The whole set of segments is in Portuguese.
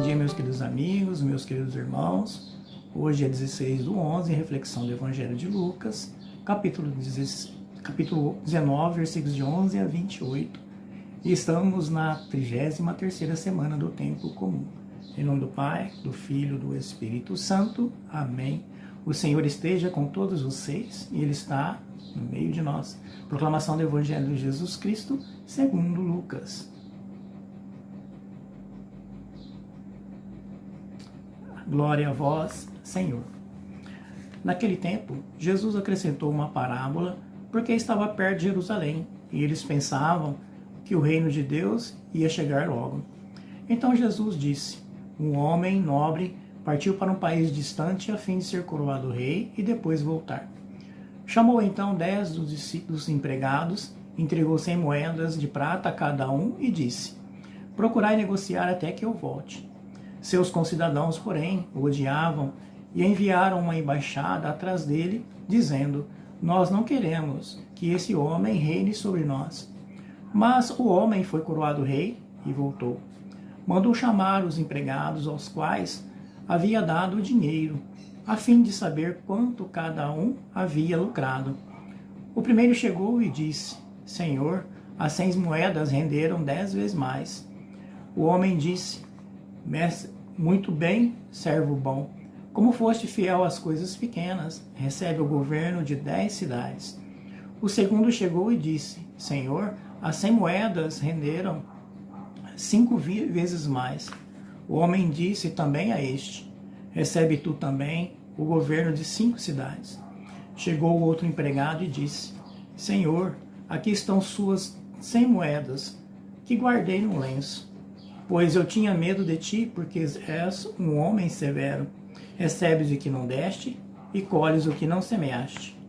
dia, meus queridos amigos, meus queridos irmãos. Hoje é 16/11, reflexão do Evangelho de Lucas, capítulo 19, versículos de 11 a 28. E estamos na 33ª semana do Tempo Comum. Em nome do Pai, do Filho e do Espírito Santo. Amém. O Senhor esteja com todos vocês e Ele está no meio de nós. Proclamação do Evangelho de Jesus Cristo, segundo Lucas. Glória a vós, Senhor. Naquele tempo, Jesus acrescentou uma parábola porque estava perto de Jerusalém e eles pensavam que o reino de Deus ia chegar logo. Então Jesus disse: um homem nobre partiu para um país distante a fim de ser coroado rei e depois voltar. Chamou então 10 dos empregados, entregou 100 moedas de prata a cada um e disse: procurai negociar até que eu volte. Seus concidadãos, porém, o odiavam e enviaram uma embaixada atrás dele, dizendo: nós não queremos que esse homem reine sobre nós. Mas o homem foi coroado rei e voltou. Mandou chamar os empregados aos quais havia dado o dinheiro, a fim de saber quanto cada um havia lucrado. O primeiro chegou e disse: Senhor, as 100 moedas renderam 10 vezes mais. O homem disse: Mestre, muito bem, servo bom. Como foste fiel às coisas pequenas, recebe o governo de 10 cidades. O segundo chegou e disse: Senhor, as 100 moedas renderam 5 vezes mais. O homem disse também a este: recebe tu também o governo de 5 cidades. Chegou o outro empregado e disse: Senhor, aqui estão suas 100 moedas, que guardei no lenço. Pois eu tinha medo de ti, porque és um homem severo. Recebes o que não deste e colhes o que não semeaste.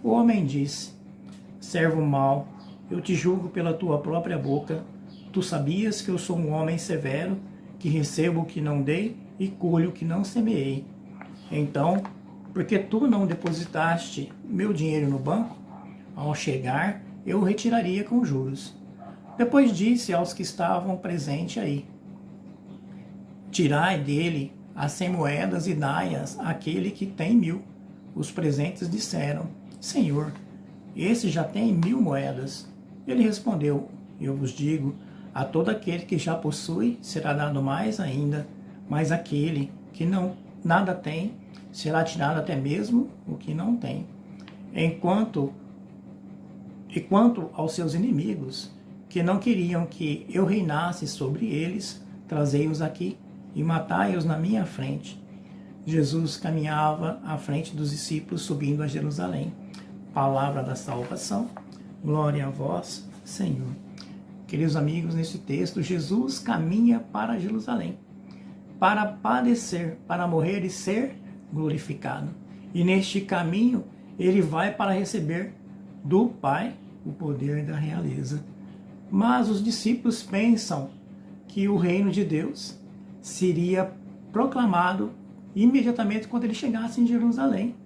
O homem disse: servo mau, eu te julgo pela tua própria boca. Tu sabias que eu sou um homem severo, que recebo o que não dei e colho o que não semeei. Então, porque tu não depositaste meu dinheiro no banco, ao chegar eu o retiraria com juros. Depois disse aos que estavam presentes aí: tirai dele as 100 moedas e dai-as àquele que tem 1000. Os presentes disseram: Senhor, esse já tem 1000 moedas. Ele respondeu: eu vos digo, a todo aquele que já possui será dado mais ainda, mas aquele que não nada tem será tirado até mesmo o que não tem. Quanto aos seus inimigos, que não queriam que eu reinasse sobre eles, trazei-os aqui e matai-os na minha frente. Jesus caminhava à frente dos discípulos, subindo a Jerusalém. Palavra da salvação. Glória a vós, Senhor. Queridos amigos, nesse texto, Jesus caminha para Jerusalém, para padecer, para morrer e ser glorificado. E neste caminho, ele vai para receber do Pai o poder da realeza. Mas os discípulos pensam que o reino de Deus seria proclamado imediatamente quando ele chegasse em Jerusalém.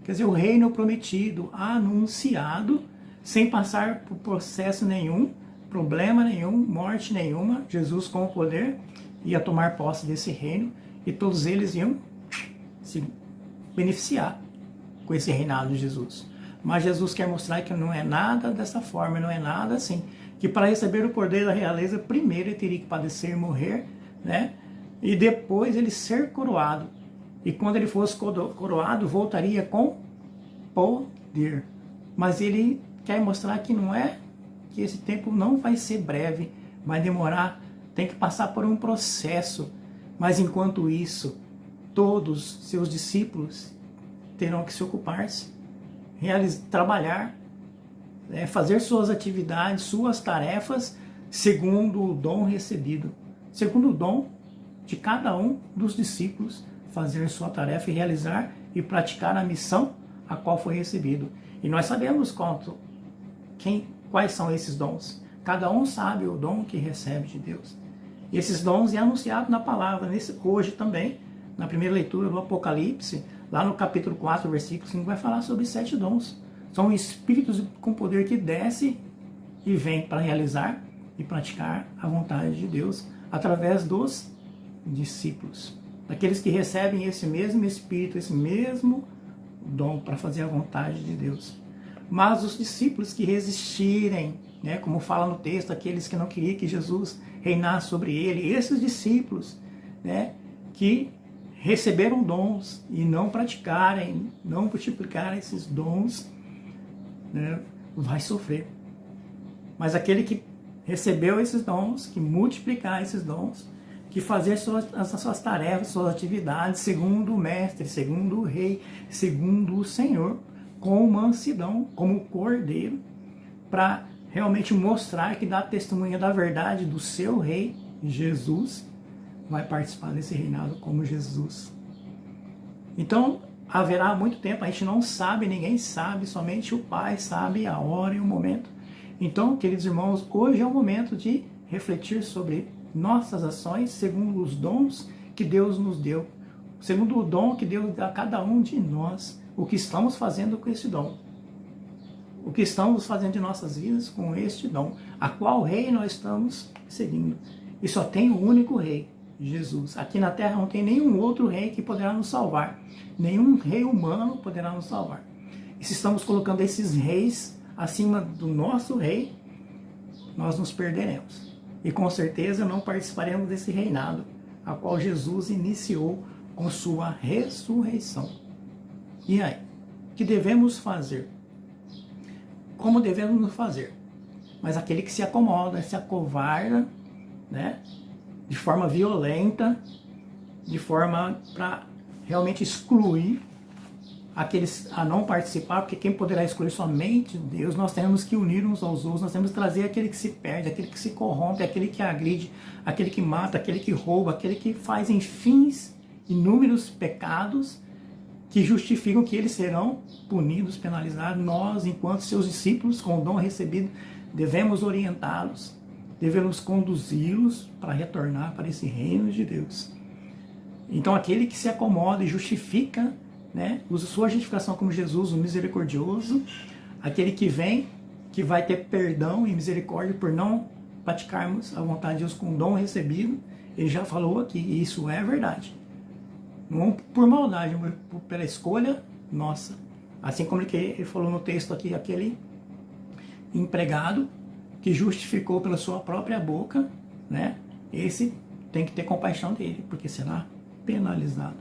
Quer dizer, o reino prometido, anunciado, sem passar por processo nenhum, problema nenhum, morte nenhuma. Jesus, com o poder, ia tomar posse desse reino e todos eles iam se beneficiar com esse reinado de Jesus. Mas Jesus quer mostrar que não é nada dessa forma, não é nada assim. Que para receber o poder da realeza, primeiro ele teria que padecer e morrer, né? E depois ele ser coroado. E quando ele fosse coroado, voltaria com poder. Mas ele quer mostrar que não é, que esse tempo não vai ser breve, vai demorar, tem que passar por um processo. Mas enquanto isso, todos seus discípulos terão que se ocupar-se, trabalhar, fazer suas atividades, suas tarefas, segundo o dom recebido, segundo o dom de cada um dos discípulos, fazer sua tarefa e realizar e praticar a missão a qual foi recebido. E nós sabemos quais são esses dons. Cada um sabe o dom que recebe de Deus. E esses dons é anunciado na palavra, hoje também, na primeira leitura do Apocalipse, lá no capítulo 4, versículo 5, vai falar sobre 7 dons. São espíritos com poder que desce e vem para realizar e praticar a vontade de Deus através dos discípulos, daqueles que recebem esse mesmo Espírito, esse mesmo dom para fazer a vontade de Deus. Mas os discípulos que resistirem, né, como fala no texto, aqueles que não queriam que Jesus reinasse sobre ele, esses discípulos, né, que receberam dons e não praticarem, não multiplicarem esses dons, né, vai sofrer. Mas aquele que recebeu esses dons, que multiplicar esses dons, que fazer as suas tarefas, suas atividades, segundo o Mestre, segundo o Rei, segundo o Senhor, com mansidão, como cordeiro, para realmente mostrar que dá testemunha da verdade do seu Rei, Jesus, vai participar desse reinado como Jesus. Então, haverá muito tempo, a gente não sabe, ninguém sabe, somente o Pai sabe a hora e o momento. Então, queridos irmãos, hoje é o momento de refletir sobre nossas ações segundo os dons que Deus nos deu, segundo o dom que Deus dá a cada um de nós, o que estamos fazendo com esse dom, o que estamos fazendo de nossas vidas com este dom, a qual Rei nós estamos seguindo. E só tem um único Rei, Jesus. Aqui na Terra não tem nenhum outro Rei que poderá nos salvar, nenhum Rei humano poderá nos salvar. E se estamos colocando esses reis acima do nosso Rei, nós nos perderemos. E com certeza não participaremos desse reinado, a qual Jesus iniciou com sua ressurreição. E aí? O que devemos fazer? Como devemos nos fazer? Mas aquele que se acomoda, se acovarda, né, de forma violenta, de forma para realmente excluir aqueles a não participar, porque quem poderá excluir somente Deus. Nós temos que unir uns aos outros, nós temos que trazer aquele que se perde, aquele que se corrompe, aquele que agride, aquele que mata, aquele que rouba, aquele que faz, enfim, inúmeros pecados que justificam que eles serão punidos, penalizados. Nós, enquanto seus discípulos, com o dom recebido, devemos orientá-los, devemos conduzi-los para retornar para esse reino de Deus. Então, aquele que se acomoda e justifica, né, usa sua justificação como Jesus, o misericordioso, aquele que vem, que vai ter perdão e misericórdia por não praticarmos a vontade de Deus com o dom recebido. Ele já falou aqui, e isso é verdade. Não por maldade, mas pela escolha nossa. Assim como ele falou no texto aqui, aquele empregado que justificou pela sua própria boca, né, esse tem que ter compaixão dele, porque será penalizado.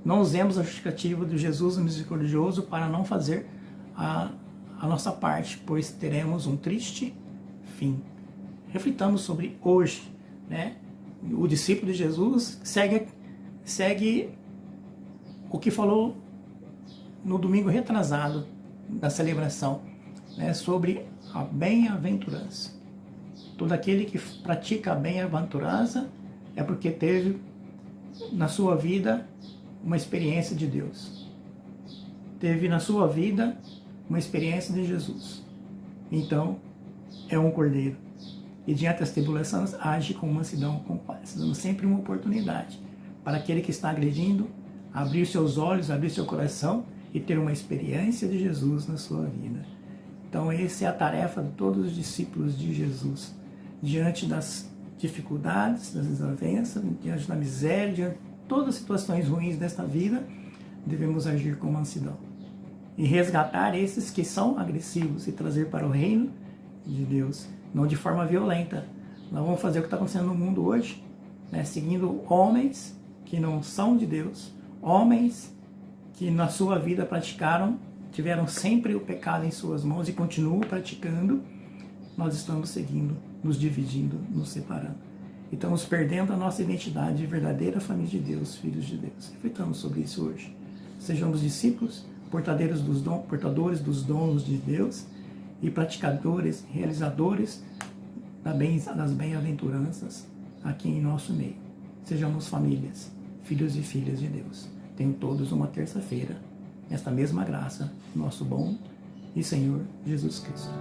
Não usemos a justificativa do Jesus misericordioso para não fazer a nossa parte, pois teremos um triste fim. Reflitamos sobre hoje, né? O discípulo de Jesus segue o que falou no domingo retrasado da celebração, né? Sobre a bem-aventurança. Todo aquele que pratica a bem-aventurança é porque teve na sua vida uma experiência de Deus. Teve na sua vida uma experiência de Jesus. Então, é um cordeiro. E diante das tribulações, age com mansidão, com paz, dando sempre uma oportunidade para aquele que está agredindo, abrir seus olhos, abrir seu coração e ter uma experiência de Jesus na sua vida. Então, essa é a tarefa de todos os discípulos de Jesus. Diante das dificuldades, das desavenças, diante da miséria, diante de todas as situações ruins desta vida, devemos agir com mansidão e resgatar esses que são agressivos e trazer para o reino de Deus, não de forma violenta. Nós vamos fazer o que está acontecendo no mundo hoje, né? Seguindo homens que não são de Deus, homens que na sua vida tiveram sempre o pecado em suas mãos e continuam praticando. Nós estamos seguindo, nos dividindo, nos separando. E estamos perdendo a nossa identidade de verdadeira família de Deus, filhos de Deus. Reflitamos sobre isso hoje. Sejamos discípulos, portadores dos dons de Deus e praticadores, realizadores das bem-aventuranças aqui em nosso meio. Sejamos famílias, filhos e filhas de Deus. Tenham todos uma terça-feira, nesta mesma graça, nosso bom e Senhor Jesus Cristo.